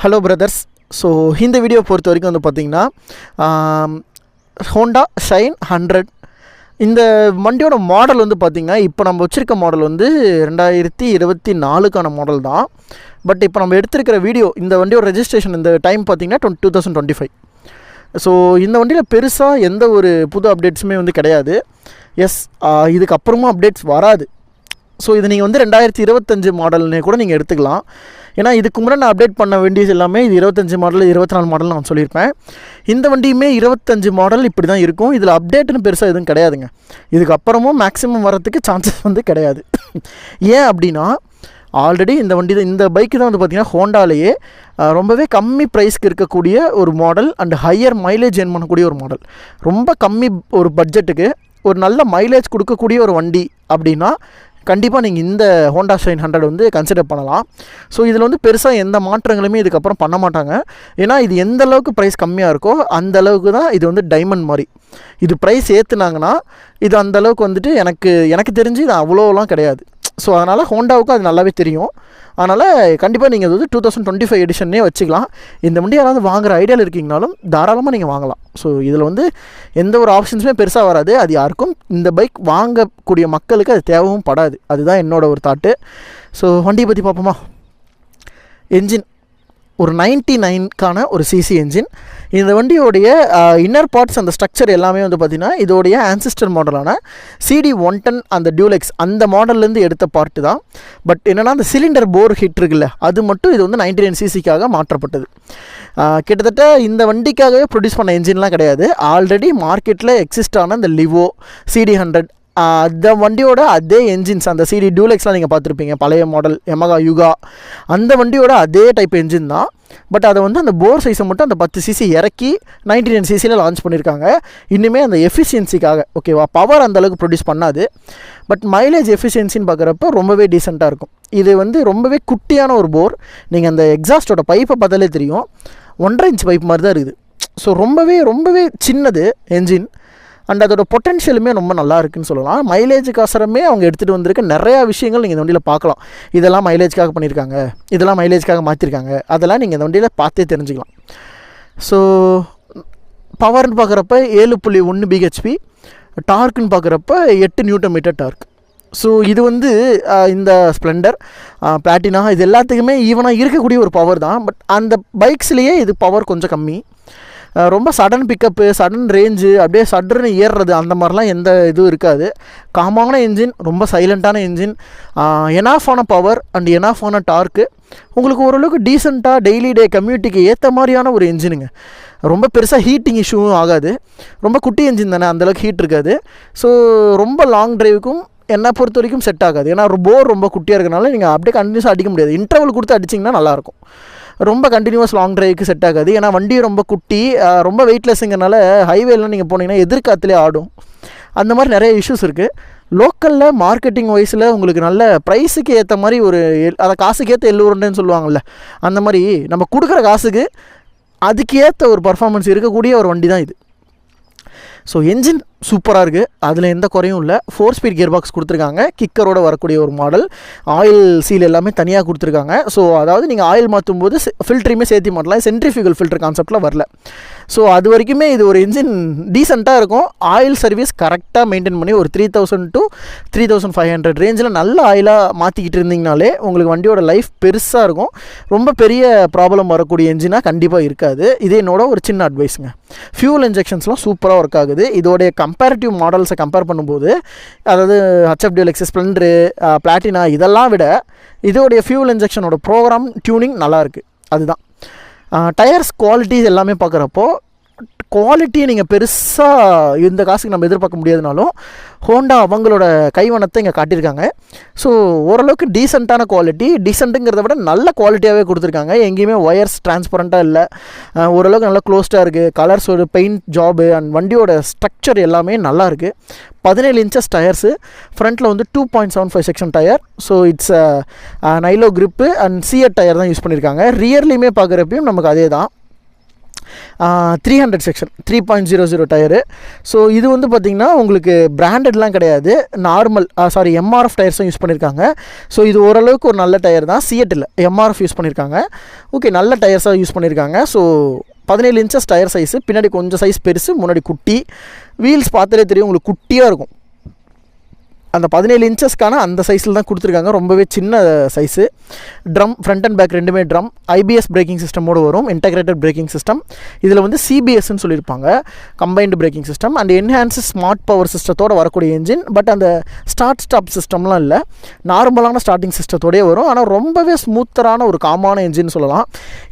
Hello brothers. So இந்த video பொறுத்த வரைக்கும் வந்து பார்த்திங்கன்னா ஹோண்டா ஷைன் 100 இந்த வண்டியோட மாடல் வந்து பார்த்திங்கன்னா இப்போ நம்ம வச்சுருக்க மாடல் வந்து 2024க்கான மாடல் தான். பட் இப்போ நம்ம எடுத்திருக்கிற வீடியோ இந்த வண்டியோட ரெஜிஸ்ட்ரேஷன் இந்த டைம் பார்த்திங்கன்னா 2025. ஸோ இந்த வண்டியில் பெருசாக எந்த ஒரு புது அப்டேட்ஸுமே வந்து கிடையாது. எஸ், இதுக்கப்புறமும் அப்டேட்ஸ் வராது. ஸோ இது நீங்கள் வந்து 2025 மாடல்னே கூட நீங்கள் எடுத்துக்கலாம். ஏன்னா இதுக்கு முன்னாடி நான் அப்டேட் பண்ண வேண்டியது எல்லாமே இது 25 மாடல் 24 மாடல் நான் சொல்லியிருப்பேன். இந்த வண்டியுமே 25 மாடல் இப்படி தான் இருக்கும். இதில் அப்டேட்டுன்னு பெருசாக எதுவும் கிடையாதுங்க. இதுக்கப்புறமும் மேக்ஸிமம் வரத்துக்கு சான்சஸ் வந்து கிடையாது. ஏன் அப்படின்னா ஆல்ரெடி இந்த வண்டி தான், இந்த பைக்கு தான் வந்து பார்த்திங்கன்னா ஹோண்டாலேயே ரொம்பவே கம்மி ப்ரைஸ்க்கு இருக்கக்கூடிய ஒரு model and higher mileage earn பண்ணக்கூடிய ஒரு மாடல். ரொம்ப கம்மி ஒரு பட்ஜெட்டுக்கு ஒரு நல்ல மைலேஜ் கொடுக்கக்கூடிய ஒரு வண்டி அப்படின்னா கண்டிப்பாக நீங்கள் இந்த ஹோண்டா ஷைன் 100 வந்து கன்சிடர் பண்ணலாம். ஸோ இதில் வந்து பெருசாக எந்த மாற்றங்களுமே இதுக்கப்புறம் பண்ண மாட்டாங்க. ஏன்னா இது எந்த அளவுக்கு ப்ரைஸ் கம்மியாக இருக்கோ அந்த அளவுக்கு தான் இது வந்து டைமண்ட் மாதிரி. இது ப்ரைஸ் ஏற்றுனாங்கன்னா இது அந்தளவுக்கு வந்துட்டு எனக்கு தெரிஞ்சு இது அவ்வளோலாம் கிடையாது. ஸோ அதனால் ஹோண்டாவுக்கு அது நல்லாவே தெரியும். அதனால் கண்டிப்பாக நீங்கள் அது வந்து 2025 எடிஷன்னே வச்சுக்கலாம். இந்த வண்டி யாராவது வாங்குகிற ஐடியாவில் இருக்கீங்கனாலும் தாராளமாக நீங்கள் வாங்கலாம். ஸோ இதில் வந்து எந்த ஒரு ஆப்ஷன்ஸுமே பெருசாக வராது. அது யாருக்கும் இந்த பைக் வாங்கக்கூடிய மக்களுக்கு அது தேவையும் படாது. அதுதான் என்னோடய ஒரு தாட்டு. ஸோ வண்டியை பற்றி பார்ப்போமா. என்ஜின் ஒரு 99க்கான ஒரு சிசி என்ஜின். இந்த வண்டியோடைய இன்னர் பார்ட்ஸ் அந்த ஸ்ட்ரக்சர் எல்லாமே வந்து பார்த்திங்கன்னா இதோடைய ஆன்சிஸ்டர் மாடலான CD110 அந்த டியூலெக்ஸ் அந்த மாடல்லேருந்து எடுத்த பார்ட்டு தான். பட் என்னென்னா அந்த சிலிண்டர் போர் ஹிட் இருக்குல்ல, அது மட்டும் இது வந்து 99 சிசிக்காக மாற்றப்பட்டது. கிட்டத்தட்ட இந்த வண்டிக்காகவே ப்ரொடியூஸ் பண்ண என்ஜின்லாம் கிடையாது. ஆல்ரெடி மார்க்கெட்டில் எக்ஸிஸ்ட் ஆன இந்த லிவோ CD100 அந்த வண்டியோட அதே என்ஜின்ஸ், அந்த CD டியூலெக்ஸ்லாம் நீங்கள் பார்த்துருப்பீங்க, பழைய மாடல் யமகா யுகா, அந்த வண்டியோட அதே டைப் என்ஜின் தான். பட் அதை வந்து அந்த போர் சைஸை மட்டும் அந்த 10 சிசி இறக்கி 99 சிசியில் லான்ச் பண்ணியிருக்காங்க. இன்னுமே அந்த எஃபிஷியன்சிக்காக, ஓகேவா, பவர் அந்தளவுக்கு ப்ரொடியூஸ் பண்ணாது. பட் மைலேஜ் எஃபிஷியன்சின்னு பார்க்குறப்ப ரொம்பவே டீசெண்டாக இருக்கும். இது வந்து ரொம்பவே குட்டியான ஒரு போர். நீங்கள் அந்த எக்ஸாஸ்டோட பைப்பை பார்த்தாலே தெரியும், 1.5 இன்ச் பைப் மாதிரி தான் இருக்குது. ஸோ ரொம்பவே சின்னது என்ஜின். அண்ட் அதோட பொட்டென்ஷியலுமே ரொம்ப நல்லா இருக்குன்னு சொல்லலாம். மைலேஜுக்காசரமே அவங்க எடுத்துகிட்டு வந்திருக்க நிறையா விஷயங்கள் நீங்கள் இந்த வண்டியில் பார்க்கலாம். இதெல்லாம் மைலேஜ்க்காக பண்ணியிருக்காங்க, இதெல்லாம் மைலேஜ்க்காக மாற்றிருக்காங்க, அதெல்லாம் நீங்கள் இந்த வண்டியில் பார்த்தே தெரிஞ்சுக்கலாம். ஸோ பவர்னு பார்க்குறப்ப 7.1 BHP, டார்க்குன்னு பார்க்குறப்ப 8 Nm டார்க். ஸோ இது வந்து இந்த ஸ்ப்ளெண்டர், பிளாட்டினா இது எல்லாத்துக்குமே ஈவனாக இருக்கக்கூடிய ஒரு பவர் தான். பட் அந்த பைக்ஸ்லேயே இது பவர் கொஞ்சம் கம்மி. ரொம்ப சடன் பிக்கப்பு, சடன் ரேஞ்சு, அப்படியே சடன்னு ஏறுறது அந்த மாதிரிலாம் எந்த இதுவும் இருக்காது. காமான என்ஜின், ரொம்ப சைலண்ட்டான என்ஜின், எனாஃபான பவர் அண்ட் எனாஃபான டார்க்கு. உங்களுக்கு ஓரளவுக்கு டீசெண்டாக டெய்லி டே கம்யூனிட்டிக்கு ஏற்ற மாதிரியான ஒரு என்ஜினுங்க. ரொம்ப பெருசாக ஹீட்டிங் இஷ்யூவும் ஆகாது. ரொம்ப குட்டி என்ஜின் தானே, அந்தளவுக்கு ஹீட் இருக்காது. ஸோ ரொம்ப லாங் டிரைவுக்கும் என்னை பொறுத்த வரைக்கும் செட் ஆகாது. ஏன்னா போர் ரொம்ப குட்டியாக இருக்கிறனால நீங்கள் அப்படியே கண்டினியூஸாக அடிக்க முடியாது. இன்டர்வல் கொடுத்து அடிச்சிங்கன்னா நல்லாயிருக்கும். ரொம்ப கண்டினியூஸ் லாங் டிரைவுக்கு செட் ஆகாது. ஏன்னா வண்டி ரொம்ப குட்டி, ரொம்ப வெயிட்லெஸ்ஸுங்கிறனால ஹைவேலாம் நீங்கள் போனீங்கன்னா எதிர்காத்துலேயே ஆடும். அந்த மாதிரி நிறைய இஷ்யூஸ் இருக்குது. லோக்கலில் மார்க்கெட்டிங் வைஸில் உங்களுக்கு நல்ல ப்ரைஸுக்கு ஏற்ற மாதிரி ஒரு அதை காசுக்கு ஏற்ற எள்ளுருண்டேன்னு சொல்லுவாங்கள்ல, அந்த மாதிரி நம்ம கொடுக்குற காசுக்கு அதுக்கு ஏற்ற ஒரு பர்ஃபார்மன்ஸ் இருக்கக்கூடிய ஒரு வண்டி தான் இது. ஸோ என்ஜின் சூப்பராக இருக்குது, அதில் எந்த குறையும் இல்லை. 4 ஸ்பீட் கியர் பாக்ஸ் கொடுத்துருக்காங்க, கிக்கரோடு வரக்கூடிய ஒரு மாடல். ஆயில் சீல் எல்லாமே தனியாக கொடுத்துருக்காங்க. ஸோ அதாவது நீங்கள் ஆயில் மாற்றும் போது ஃபில்டரையுமே சேர்த்து மாட்டலாம். சென்ட்ரிஃபியூகல் ஃபில்டர் கான்செப்டில் வரல. ஸோ அது வரைக்குமே இது ஒரு என்ஜின் டீசெண்டாக இருக்கும். ஆயில் சர்வீஸ் கரெக்டாக மெயின்டைன் பண்ணி ஒரு 3000 to 3500 ரேஞ்சில் நல்ல ஆயிலாக மாற்றிக்கிட்டு இருந்தீங்கனாலே உங்களுக்கு வண்டியோட லைஃப் பெருசாக இருக்கும். ரொம்ப பெரிய ப்ராப்ளம் வரக்கூடிய என்ஜினாக கண்டிப்பாக இருக்காது. இது என்னோட ஒரு சின்ன அட்வைஸுங்க. ஃபியூல் இன்ஜெக்ஷன்ஸ்லாம் சூப்பராக ஒர்க் ஆகுது. இதோடைய கம்பேரிட்டிவ் மாடல்ஸை கம்பேர் பண்ணும்போது, அதாவது HF டியூலெக்ஸ், ஸ்ப்ளெண்டரு, பிளாட்டினா இதெல்லாம் விட இதோடைய ஃபியூல் இன்ஜெக்ஷனோட ப்ரோக்ராம் டியூனிங் நல்லாயிருக்கு. அதுதான். டயர்ஸ் குவாலிட்டிஸ் எல்லாமே பார்க்குறப்போ குவாலிட்டியை நீங்கள் பெருசாக இந்த காசுக்கு நம்ம எதிர்பார்க்க முடியாதுனாலும் ஹோண்டா அவங்களோட கைவனத்தை இங்கே காட்டியிருக்காங்க. ஸோ ஓரளவுக்கு டீசெண்டான குவாலிட்டி, டீசெண்ட்டுங்கிறத விட நல்ல குவாலிட்டியாகவே கொடுத்துருக்காங்க. எங்கேயுமே ஒயர்ஸ் டிரான்ஸ்பரண்ட்டாக இல்லை, ஓரளவுக்கு நல்லா க்ளோஸ்டாக இருக்குது. கலர்ஸ், ஒரு பெயிண்ட் ஜாபு அண்ட் வண்டியோட ஸ்ட்ரக்சர் எல்லாமே நல்லாயிருக்கு. 17 இன்ச்சஸ் டயர்ஸு. ஃப்ரண்ட்டில் வந்து 2.75 section tyre. So it's Nylogrip and CEAT tyre தான் யூஸ் பண்ணியிருக்காங்க. ரியர்லேயுமே பார்க்குறப்பையும் நமக்கு அதே தான். 300 செக்ஷன் 3.00 டயரு. ஸோ இது வந்து பார்த்திங்கன்னா உங்களுக்கு பிராண்டட்லாம் கிடையாது, நார்மல் எம்ஆர்எஃப் டயர்ஸும் யூஸ் பண்ணியிருக்காங்க. ஸோ இது ஓரளவுக்கு ஒரு நல்ல டயர் தான். சிஎட்டில் எம்ஆர்எஃப் யூஸ் பண்ணியிருக்காங்க. ஓகே, நல்ல டயர்ஸாக யூஸ் பண்ணியிருக்காங்க. ஸோ 17 இன்ச்சஸ் டயர் சைஸு, பின்னாடி கொஞ்சம் சைஸ் பெருசு, முன்னாடி குட்டி. வீல்ஸ் பார்த்தாலே தெரியும் உங்களுக்கு குட்டியாக இருக்கும். அந்த 17 இன்ச்சஸ்க்கான அந்த சைஸில் தான் கொடுத்துருக்காங்க, ரொம்பவே சின்ன size. Drum front and back ரெண்டுமே ட்ரம். ஐபிஎஸ் பிரேக்கிங் சிஸ்டமோடு வரும், இன்டெகிரேட்டட் பிரேக்கிங் சிஸ்டம். இதில் வந்து சிபிஎஸ்ன்னு சொல்லியிருப்பாங்க, combined braking system. And enhanced smart power சிஸ்டத்தோடு வரக்கூடிய என்ஜின். பட் அந்த ஸ்டார்ட் ஸ்டாப் சிஸ்டம்லாம் இல்லை, நார்மலான ஸ்டார்டிங் சிஸ்டத்தோடே வரும். ஆனால் ரொம்பவே ஸ்மூத்தரான ஒரு காமான என்ஜின் சொல்லலாம்.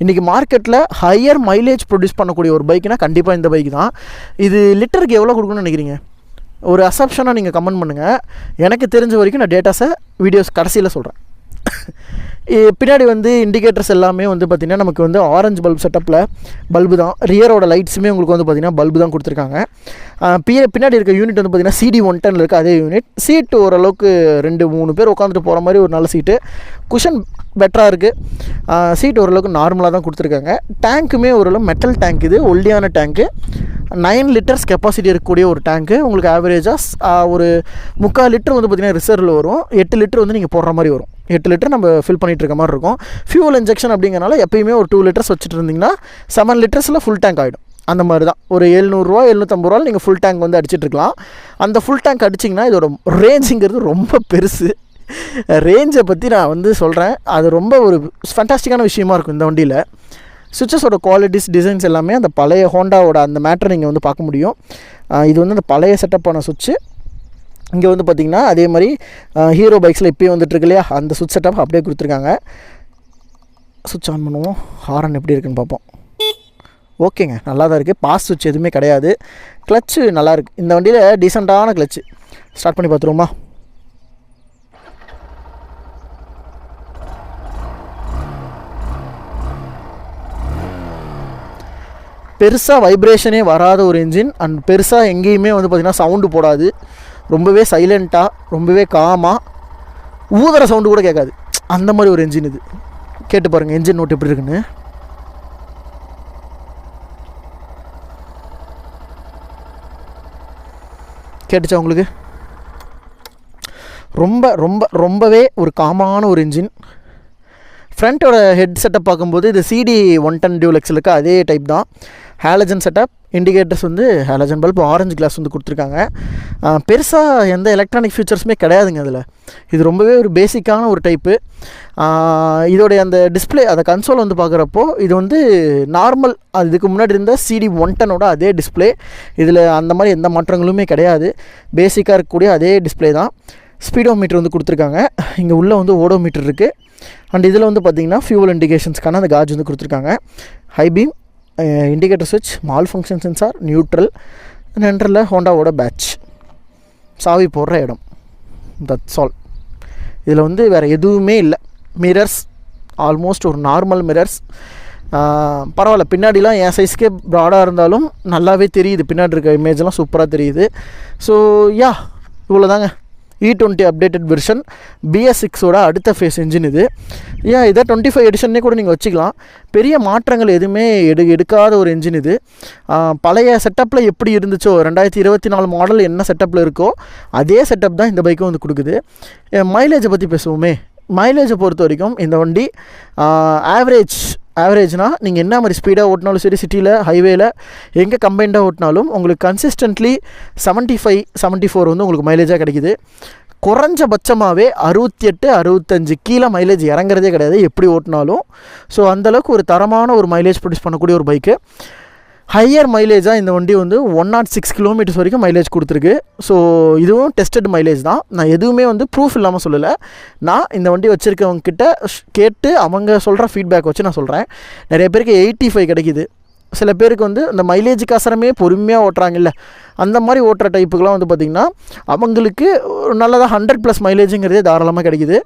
இன்றைக்கி மார்க்கெட்டில் ஹையர் மைலேஜ் ப்ரொடியூஸ் பண்ணக்கூடிய ஒரு பைக்குனா கண்டிப்பாக இந்த பைக் தான். இது லிட்டருக்கு எவ்வளோ கொடுக்கணும்னு நினைக்கிறீங்க? ஒரு அசப்ஷனாக நீங்கள் கமெண்ட் பண்ணுங்கள். எனக்கு தெரிஞ்ச வரைக்கும் நான் டேட்டாஸை வீடியோஸ் கடைசியில் சொல்கிறேன். பின்னாடி வந்து இண்டிகேட்டர்ஸ் எல்லாமே வந்து பார்த்திங்கன்னா நமக்கு வந்து ஆரஞ்சு பல்ப் செட்டப்பில் பல்பு தான். ரியரோட லைட்ஸுமே உங்களுக்கு வந்து பார்த்திங்கன்னா பல்பு தான் கொடுத்துருக்காங்க. பின்னாடி இருக்க யூனிட் வந்து பார்த்திங்கன்னா CD110 இருக்குது, அதே யூனிட். சீட்டு ஓரளவுக்கு 2-3 பேர் உட்காந்துட்டு போகிற மாதிரி ஒரு நல்ல சீட்டு. குஷன் பெட்டராக இருக்குது. சீட் ஓரளவுக்கு நார்மலாக தான் கொடுத்துருக்காங்க. டேங்க்குமே ஓரளவு மெட்டல் டேங்க், இது ஒல்டியான டேங்க்கு. 9 லிட்டர்ஸ் கெப்பாசிட்டி இருக்கக்கூடிய ஒரு டேங்க்கு. உங்களுக்கு ஆவரேஜாக ஒரு 3/4 லிட்டர் வந்து பார்த்திங்கன்னா ரிசர்வில் வரும். 8 லிட்டர் வந்து நீங்கள் போடுற மாதிரி வரும். 8 லிட்டர் நம்ம ஃபில் பண்ணிகிட்டு இருக்க மாதிரி இருக்கும். ஃபியூல் இன்ஜெக்ஷன் அப்படிங்கிறனால எப்பயுமே ஒரு 2 லிட்டர்ஸ் வச்சுட்டு இருந்திங்கன்னா 7 லிட்டர்ஸில் ஃபுல் டேங்க் ஆகிடும். அந்த மாதிரி தான் ஒரு 700 750 நீங்கள் ஃபுல் டேங்க் வந்து அடிச்சிட்ருக்கலாம். அந்த ஃபுல் டேங்க் அடிச்சிங்கன்னா இதோட ரேஞ்சுங்கிறது ரொம்ப பெருசு. ரேஞ்சை பற்றி நான் வந்து சொல்கிறேன், அது ரொம்ப ஒரு ஃபேண்டாஸ்டிக்கான விஷயமா இருக்கும் இந்த வண்டியில். சுவிட்சஸோட குவாலிட்டிஸ், டிசைன்ஸ் எல்லாமே அந்த பழைய ஹோண்டாவோட அந்த மேட்டரை நீங்கள் வந்து பார்க்க முடியும். இது வந்து அந்த பழைய செட்டப்பான சுவிட்சு. இங்கே வந்து பார்த்திங்கன்னா அதே மாதிரி ஹீரோ பைக்ஸில் இப்போயே வந்துட்டுருக்கு இல்லையா, அந்த சுவிட்ச் செட்டப் அப்படியே கொடுத்துருக்காங்க. சுவிட்ச் ஆன் பண்ணுவோம், ஹாரன் எப்படி இருக்குன்னு பார்ப்போம். ஓகேங்க, நல்லா தான் இருக்குது. பாஸ் சுவிட்ச் எதுவுமே கிடையாது. கிளச்சு நல்லாயிருக்கு இந்த வண்டியில், டீசெண்டான கிளச்சு. ஸ்டார்ட் பண்ணி பார்த்துருவோமா? பெருசாக வைப்ரேஷனே வராத ஒரு இன்ஜின். அண்ட் பெருசாக எங்கேயுமே வந்து பார்த்திங்கன்னா சவுண்டு போடாது. ரொம்பவே சைலண்ட்டாக, ரொம்பவே காமாக, ஊதுற சவுண்டு கூட கேட்காது, அந்த மாதிரி ஒரு என்ஜின் இது. கேட்டு பாருங்கள் என்ஜின் நோட் எப்படி இருக்குன்னு. கேட்டுச்சா உங்களுக்கு? ரொம்பவே ஒரு காமான ஒரு இன்ஜின். ஃப்ரண்ட்டோட ஹெட் செட்டப் பார்க்கும்போது இது CD110 டியூலெக்ஸில் இருக்க அதே டைப் தான். ஹேலஜன் செட்டப், இண்டிகேட்டர்ஸ் வந்து ஹேலஜன் பல்ப், ஆரஞ்சு கிளாஸ் வந்து கொடுத்துருக்காங்க. பெருசாக எந்த எலக்ட்ரானிக் ஃபீச்சர்ஸுமே கிடையாதுங்க அதில். இது ரொம்பவே ஒரு பேசிக்கான ஒரு டைப்பு. இதோடைய அந்த டிஸ்பிளே, அந்த கன்சோல் வந்து பார்க்குறப்போ இது வந்து நார்மல் இதுக்கு முன்னாடி இருந்த CD110ஓட அதே டிஸ்பிளே. இதில் அந்த மாதிரி எந்த மாற்றங்களுமே கிடையாது. பேசிக்காக இருக்கக்கூடிய அதே டிஸ்பிளே தான். ஸ்பீடோமீட்டர் வந்து கொடுத்துருக்காங்க. இங்கே உள்ளே வந்து ஓடோமீட்டர் இருக்குது. அண்ட் இதில் வந்து பார்த்திங்கன்னா ஃபியூவல் இண்டிகேஷன்ஸ்க்கான அந்த காஜ் வந்து கொடுத்துருக்காங்க. ஹை பீம், இண்டிகேட்டர் சுவிட்ச், மால் ஃபங்க்ஷன் சென்சார், நியூட்ரல், சென்டரில் ஹோண்டாவோட பேட்ச், சாவி போடுற இடம். That's all. இதில் வந்து வேறு எதுவுமே இல்லை. மிரர்ஸ் ஆல்மோஸ்ட் ஒரு நார்மல் மிரர்ஸ். பரவாயில்ல, பின்னாடிலாம் என் சைஸ்க்கே ப்ராடாக இருந்தாலும் நல்லாவே தெரியுது. பின்னாடி இருக்க இமேஜெலாம் சூப்பராக தெரியுது. ஸோ யா, இவ்வளோ தாங்க. E20 அப்டேட்டட் வெர்ஷன், BS6ஓட அடுத்த ஃபேஸ் இன்ஜின் இது. ஏன் இதை 25 எடிஷன்னே கூட நீங்கள் வச்சுக்கலாம். பெரிய மாற்றங்கள் எதுவுமே எடுக்காத ஒரு இன்ஜின் இது. பழைய செட்டப்பில் எப்படி இருந்துச்சோ, 2024 மாடல் என்ன செட்டப்பில் இருக்கோ அதே செட்டப் தான் இந்த பைக்கும் வந்து கொடுக்குது. மைலேஜை பற்றி பேசுவோமே. மைலேஜை பொறுத்த வரைக்கும் இந்த வண்டி ஆவரேஜ்னால் நீங்கள் என்ன மாதிரி ஸ்பீடாக ஓட்டினாலும் சரி, சிட்டியில், ஹைவேயில், எங்கே கம்பைண்டாக ஓட்டினாலும் உங்களுக்கு கன்சிஸ்டன்ட்லி 75-74 வந்து உங்களுக்கு மைலேஜாக கிடைக்குது. குறைஞ்சபட்சமாகவே 68-65 கீழே மைலேஜ் இறங்குறதே கிடையாது எப்படி ஓட்டினாலும். ஸோ அந்தளவுக்கு ஒரு தரமான ஒரு மைலேஜ் ப்ரொடியூஸ் பண்ணக்கூடிய ஒரு பைக்கு. ஹையர் மைலேஜாக இந்த வண்டி வந்து 106 கிலோமீட்டர்ஸ் வரைக்கும் மைலேஜ் கொடுத்துருக்கு. ஸோ இதுவும் டெஸ்டட் மைலேஜ் தான். நான் எதுவுமே வந்து ப்ரூஃப் இல்லாமல் சொல்லலை. நான் இந்த வண்டி வச்சுருக்கவங்க கிட்ட கேட்டு அவங்க சொல்கிற ஃபீட்பேக் வச்சு நான் சொல்கிறேன். நிறைய பேருக்கு 85 கிடைக்கிது. சில பேருக்கு வந்து இந்த மைலேஜுக்கு அசரமே பொறுமையாக ஓட்டுறாங்கல்ல, அந்த மாதிரி ஓட்டுற டைப்புக்கெலாம் வந்து பார்த்திங்கன்னா அவங்களுக்கு நல்லதாக 100+ மைலேஜுங்கிறதே தாராளமாக கிடைக்கிது.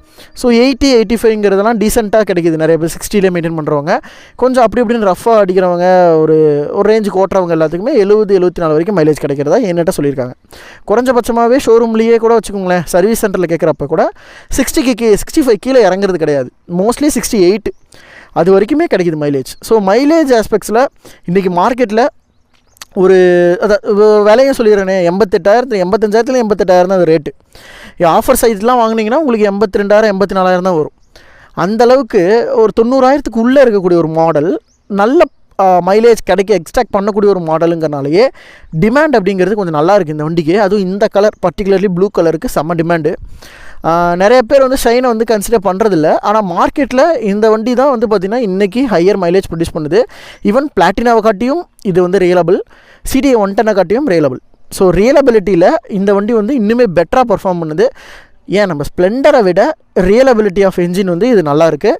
ஸோ 80-85ங்கிறதெல்லாம் டீசெண்டாக கிடைக்கிது. நிறைய பேர் 60ல் மெயின்டைன் பண்ணுறவங்க, கொஞ்சம் அப்படி இப்படின்னு ரஃபாக அடிக்கிறவங்க, ஒரு ரேஞ்சுக்கு ஓட்டுறவங்க எல்லாத்துக்குமே 70-74 வரைக்கும் மைலேஜ் கிடைக்கிறதா என்கிட்ட சொல்லியிருக்காங்க. குறைஞ்சபட்சமாகவே ஷோரூம்லேயே கூட வச்சுக்கோங்களேன், சர்வீஸ் சென்டரில் கேட்குறப்ப கூட 65 கீழே இறங்குறது கிடையாது. மோஸ்ட்லி 68. அது வரைக்குமே கிடைக்கிது மைலேஜ். ஸோ மைலேஜ் ஆஸ்பெக்ட்ஸில் இன்றைக்கி மார்க்கெட்டில் ஒரு விலையும் சொல்லிடுறேனே, 88,000 85,000 88,000 தான் அது ரேட்டு. ஆஃபர் சைஸ்லாம் வாங்கினீங்கன்னா உங்களுக்கு 82,000 84,000 தான் வரும். அந்தளவுக்கு ஒரு 90,000க்கு உள்ளே இருக்கக்கூடிய ஒரு மாடல், நல்ல மைலேஜ் எக்ஸ்ட்ராக்ட் பண்ணக்கூடிய ஒரு மாடலுங்கிறனாலேயே டிமாண்ட் அப்படிங்கிறது கொஞ்சம் நல்லா இருக்குது இந்த வண்டிக்கு. அதுவும் இந்த கலர் பர்டிகுலர்லி ப்ளூ கலருக்கு செம்ம டிமாண்டு. நிறைய பேர் வந்து ஷைனை வந்து கன்சிடர் பண்ணுறதில்ல. ஆனால் மார்க்கெட்டில் இந்த வண்டி தான் வந்து பார்த்திங்கன்னா இன்றைக்கி ஹையர் மைலேஜ் ப்ரொடியூஸ் பண்ணுது. ஈவன் பிளாட்டினாவை காட்டியும் இது வந்து ரியலபிள், CDI 110 காட்டியும் ரியலபிள். ஸோ ரியலபிலிட்டியில் இந்த வண்டி வந்து இன்னுமே பெட்டராக பர்ஃபார்ம் பண்ணுது. ஏன் நம்ம ஸ்ப்ளெண்டரை விட ரியலபிலிட்டி ஆஃப் என்ஜின் வந்து இது நல்லாயிருக்கு.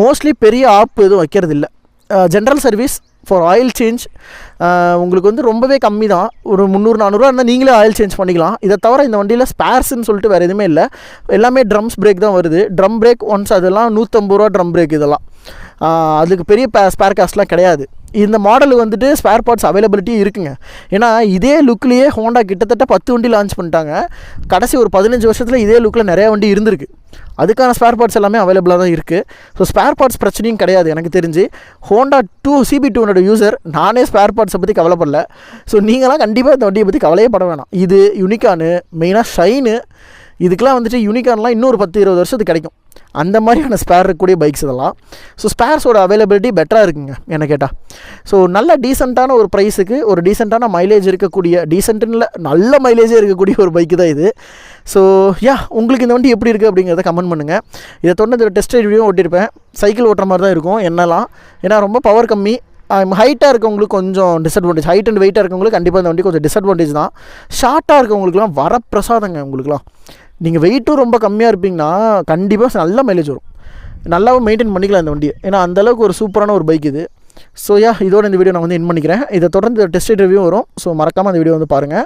மோஸ்ட்லி பெரிய ஆப் எதுவும் வைக்கிறது இல்லை. General service for oil change உங்களுக்கு வந்து ரொம்பவே கம்மி தான். ஒரு 300-400 இருந்தால் நீங்களே ஆயில் சேஞ்ச் பண்ணிக்கலாம். இதை தவிர இந்த வண்டியில் ஸ்பேர்ஸ்ன்னு சொல்லிட்டு வேறு எதுவுமே இல்லை. எல்லாமே ட்ரம்ஸ் பிரேக் தான் வருது. ட்ரம் பிரேக் ஒன்ஸ் அதெல்லாம் 150 ரூபா ட்ரம் பிரேக். இதெல்லாம் அதுக்கு பெரிய ஸ்பேர் காஸ்ட்லாம் கிடையாது. இந்த மாடல் வந்துட்டு ஸ்பேர் பார்ட்ஸ் அவைலபிலிட்டி இருக்குங்க. ஏன்னா இதே லுக்லேயே ஹோண்டா கிட்டத்தட்ட 10 வண்டி லான்ச் பண்ணிட்டாங்க. கடைசி ஒரு 15 வருஷத்தில் இதே லுக்கில் நிறையா வண்டி இருந்திருக்கு. அதுக்கான ஸ்பேர் பார்ட்ஸ் எல்லாமே அவைலபிளாக தான் இருக்குது. ஸோ ஸ்பேர் பார்ட்ஸ் பிரச்சனையும் கிடையாது எனக்கு தெரிஞ்சு. ஹோண்டா CB200 யூசர், நானே ஸ்பேர் பார்ட்ஸை பற்றி கவலைப்படல. ஸோ நீங்களாம் கண்டிப்பாக இந்த வண்டியை பற்றி கவலையே பட வேணாம். இது யூனிகானு, மெயினாக ஷைனு, இதுக்கெலாம் வந்துட்டு யூனிகான்லாம் இன்னொரு 10-20 வருஷத்துக்கு கிடைக்கும். அந்த மாதிரியான ஸ்பேர் இருக்கக்கூடிய பைக்ஸ் இதெல்லாம். ஸோ ஸ்பேர்ஸோட அவைலபிலிட்டி பெட்டராக இருக்குங்க என்ன கேட்டால். ஸோ நல்ல டீசெண்டான ஒரு ப்ரைஸுக்கு ஒரு டீசெண்டான மைலேஜ் இருக்கக்கூடிய, டீசென்ட்டுன்னு நல்ல மைலேஜே இருக்கக்கூடிய ஒரு பைக்கு தான் இது. ஸோ உங்களுக்கு இந்த வண்டி எப்படி இருக்குது அப்படிங்கிறத கமெண்ட் பண்ணுங்கள். இதை தொடர்ந்து டெஸ்ட் ரைட் வீடியோ ஓட்டியிருப்பேன். சைக்கிள் ஓட்டுற மாதிரி தான் இருக்கும் என்னெல்லாம். ஏன்னா ரொம்ப பவர் கம்மி, ஹைட்டாக இருக்கவங்களுக்கு கொஞ்சம் டிஸ்அட்வான்டேஜ். ஹைட் அண்ட் வெயிட்டாக இருக்கவங்களுக்கு கண்டிப்பாக இந்த வண்டி கொஞ்சம் டிஸ்அட்வான்டேஜ் தான். ஷார்ட்டாக இருக்கவங்களுக்குலாம் வரப்பிரசாதங்க. உங்களுக்குலாம் நீங்கள் வெயிட்டும் ரொம்ப கம்மியாக இருப்பீங்கன்னா கண்டிப்பாக நல்ல மைலேஜ் வரும். நல்லாவும் மெயின்டைன் பண்ணிக்கலாம் இந்த வண்டியை. ஏன்னா அந்தளவுக்கு ஒரு சூப்பரான ஒரு பைக் இது. ஸோ இதோட இந்த வீடியோ நான் வந்து என் பண்ணிக்கிறேன். இதை தொடர்ந்து டெஸ்ட் ரிவ்யூ வரும். ஸோ மறக்காமல் அந்த வீடியோ வந்து பாருங்கள்.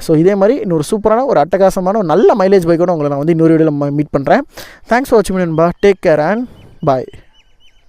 ஸோ இதே மாதிரி இன்னொரு சூப்பரான ஒரு அட்டகாசமான ஒரு நல்ல மைலேஜ் பைக்கோட உங்களை நான் வந்து இன்னொரு வீடியோவில் மீட் பண்ணுறேன். தேங்க்ஸ் ஃபார் வாட்சிங் நண்பா. Take care and bye.